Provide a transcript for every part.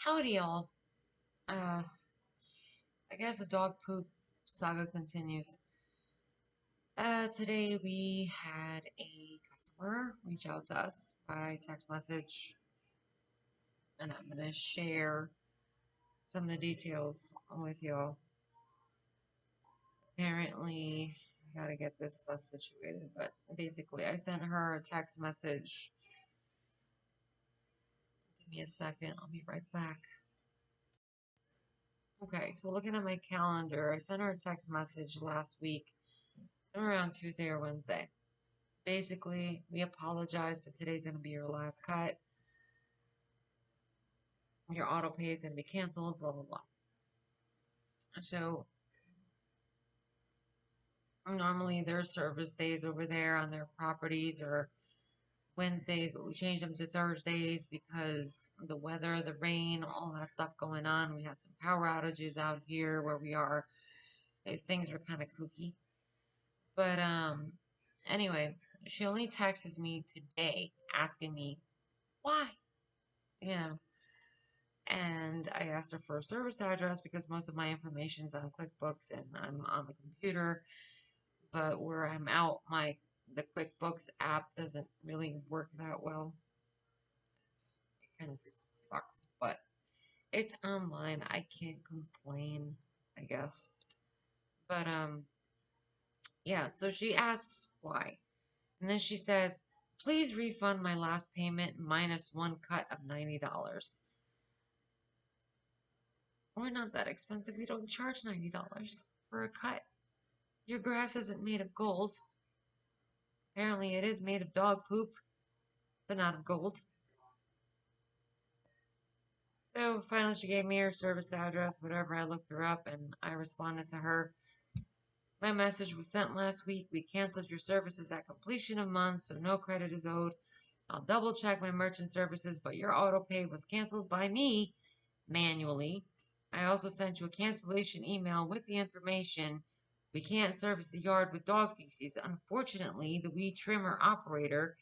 Howdy, y'all. Uh, I guess the dog poop saga continues. Today we had a customer reach out to us by text message, and I'm gonna share some of the details with y'all. Apparently, I gotta get this stuff situated, but basically, I sent her a text message. Give me a second, I'll be right back. Okay, so looking at my calendar, I sent her a text message last week, around Tuesday or Wednesday. Basically, we apologize, but today's going to be your last cut. Your auto pay is going to be canceled, blah, blah, blah. So, normally their service days over there on their properties are Wednesdays, but we changed them to Thursdays because the weather, the rain, all that stuff going on. We had some power outages out here where we are. Things were kind of kooky. But, anyway, she only texted me today asking me why. Yeah. And I asked her for a service address because most of my information's on QuickBooks and I'm on the computer. But where I'm out, the QuickBooks app doesn't really work that well. It kind of sucks, but it's online. I can't complain, I guess. But yeah. So she asks why, and then she says, "Please refund my last payment minus one cut of $90." We're not that expensive. We don't charge $90 for a cut. Your grass isn't made of gold. Apparently it is made of dog poop, but not of gold. So finally she gave me her service address, whatever. I looked her up and I responded to her. My message was sent last week. We canceled your services at completion of month, so no credit is owed. I'll double check my merchant services, but your auto pay was canceled by me manually. I also sent you a cancellation email with the information. We can't service the yard with dog feces. Unfortunately, the weed trimmer operator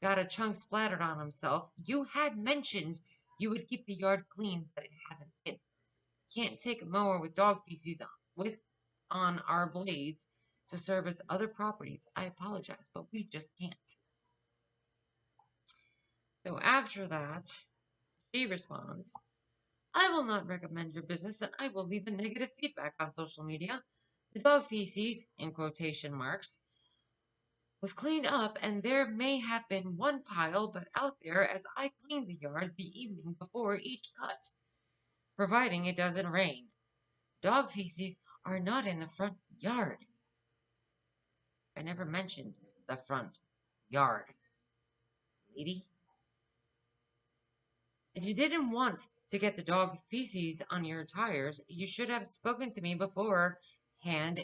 got a chunk splattered on himself. You had mentioned you would keep the yard clean, but it hasn't been. Can't take a mower with dog feces on our blades to service other properties. I apologize, but we just can't. So after that, she responds, I will not recommend your business and I will leave a negative feedback on social media. The dog feces, in quotation marks, was cleaned up and there may have been one pile, but out there as I cleaned the yard the evening before each cut, providing it doesn't rain. Dog feces are not in the front yard. I never mentioned the front yard, lady. If you didn't want to get the dog feces on your tires, you should have spoken to me beforehand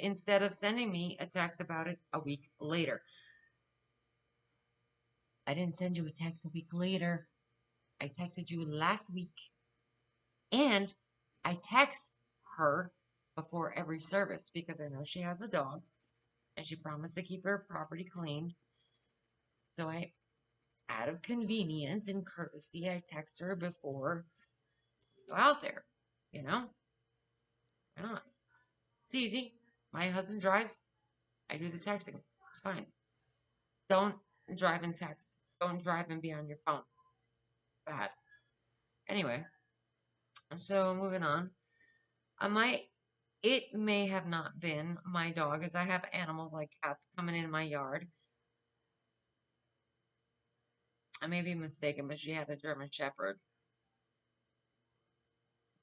instead of sending me a text about it a week later. I didn't send you a text a week later. I texted you last week. And I text her before every service because I know she has a dog and she promised to keep her property clean. So out of convenience and courtesy, I text her before we go out there. You know? Why not? It's easy. My husband drives. I do the texting. It's fine. Don't drive and text. Don't drive and be on your phone. Bad. Anyway, so moving on. It may have not been my dog, as I have animals like cats coming in my yard. I may be mistaken, but she had a German Shepherd.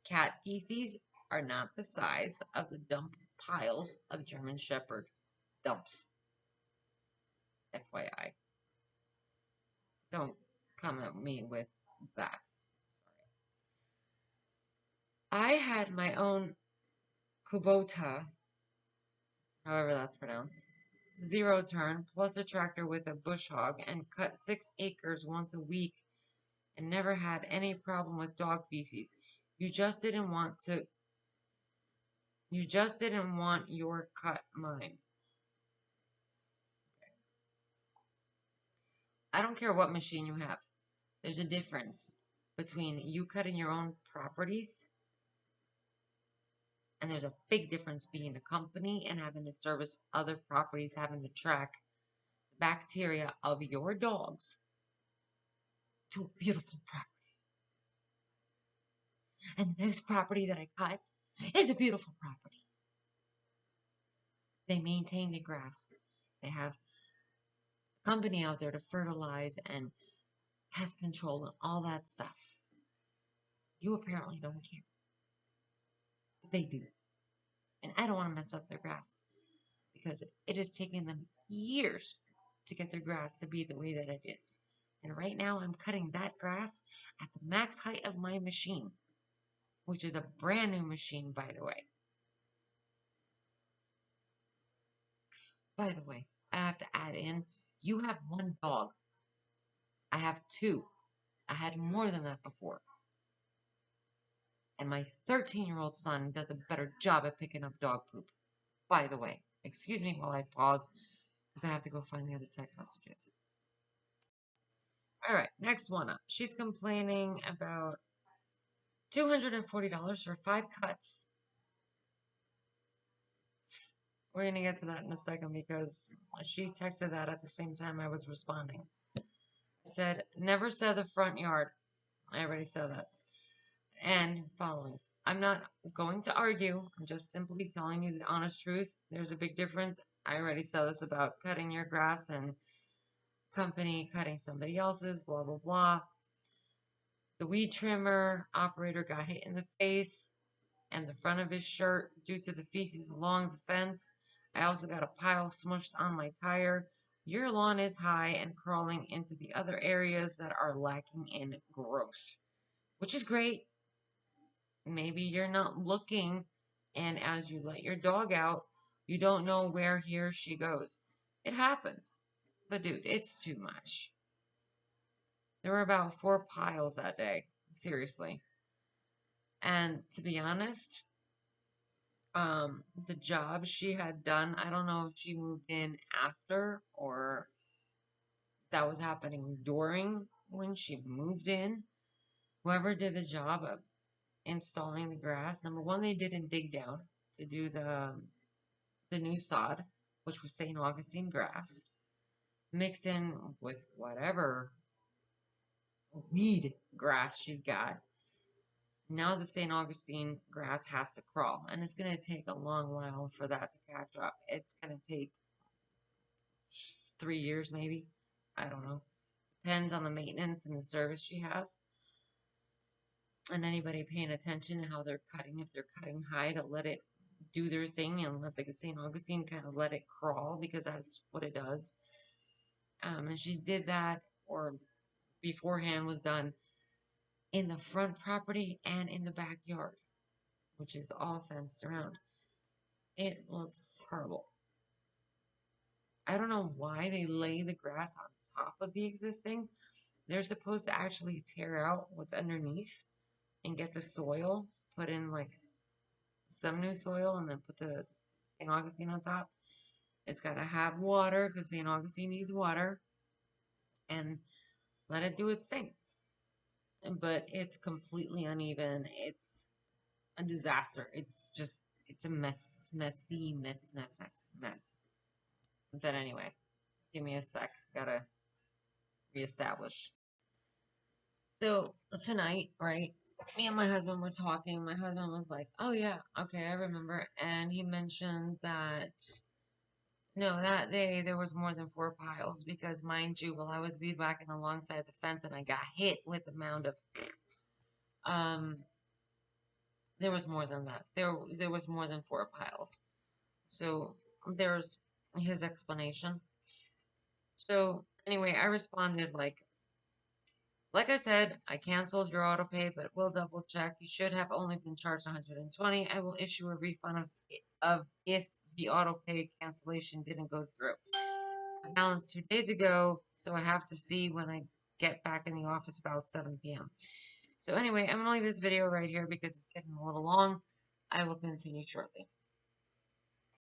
Cat feces are not the size of the dump piles of German Shepherd dumps. FYI. Don't come at me with that. I had my own Kubota, however that's pronounced, zero turn, plus a tractor with a bush hog, and cut 6 acres once a week and never had any problem with dog feces. You just didn't want to. You just didn't want your cut mine. I don't care what machine you have. There's a difference. between you cutting your own properties, and there's a big difference being a company and having to service other properties, having to track the bacteria of your dogs to a beautiful property. And the next property that I cut is a beautiful property. They maintain the grass. They have a company out there to fertilize and pest control and all that stuff. You apparently don't care. But they do. And I don't want to mess up their grass because it has taken them years to get their grass to be the way that it is. And right now I'm cutting that grass at the max height of my machine, which is a brand new machine, by the way. By the way, I have to add in, you have one dog. I have two. I had more than that before. And my 13-year-old son does a better job at picking up dog poop. By the way, excuse me while I pause, because I have to go find the other text messages. All right, next one up. She's complaining about $240 for 5 cuts. We're going to get to that in a second because she texted that at the same time I was responding. I said, never said the front yard. I already said that. And following. I'm not going to argue. I'm just simply telling you the honest truth. There's a big difference. I already said this about cutting your grass and company cutting somebody else's, blah, blah, blah. The weed trimmer operator got hit in the face and the front of his shirt due to the feces along the fence. I also got a pile smushed on my tire. Your lawn is high and crawling into the other areas that are lacking in growth, which is great. Maybe you're not looking, and as you let your dog out, you don't know where he or she goes. It happens. But dude, it's too much. There were about 4 piles that day. Seriously. And to be honest, the job she had done, I don't know if she moved in after or that was happening during when she moved in. Whoever did the job of installing the grass, number one, they didn't dig down to do the new sod, which was St. Augustine grass, mixed in with whatever weed grass she's got. Now the St. Augustine grass has to crawl, and it's going to take a long while for that to catch up. It's going to take 3 years maybe. I don't know. Depends on the maintenance and the service she has. And anybody paying attention to how they're cutting, if they're cutting high to let it do their thing and let the St. Augustine kind of let it crawl because that's what it does. And she did that, or beforehand was done, in the front property and in the backyard, which is all fenced around. It looks horrible. I don't know why they lay the grass on top of the existing. They're supposed to actually tear out what's underneath and get the soil, put in like some new soil, and then put the St. Augustine on top. It's got to have water because St. Augustine needs water, and let it do its thing. But it's completely uneven. It's a disaster. It's a mess. Mess. But anyway, give me a sec. Gotta reestablish. So tonight, right, me and my husband were talking. My husband was like, oh yeah, okay, I remember. And he mentioned that, no, that day there was more than 4 piles because, mind you, while I was weed whacking alongside the fence and I got hit with a mound of, there was more than that. There was more than 4 piles. So there's his explanation. So anyway, I responded like I said, I canceled your auto pay, but we'll double check. You should have only been charged $120. I will issue a refund of if the auto pay cancellation didn't go through. I balanced 2 days ago, so I have to see when I get back in the office about 7 p.m. So anyway, I'm going to leave this video right here because it's getting a little long. I will continue shortly.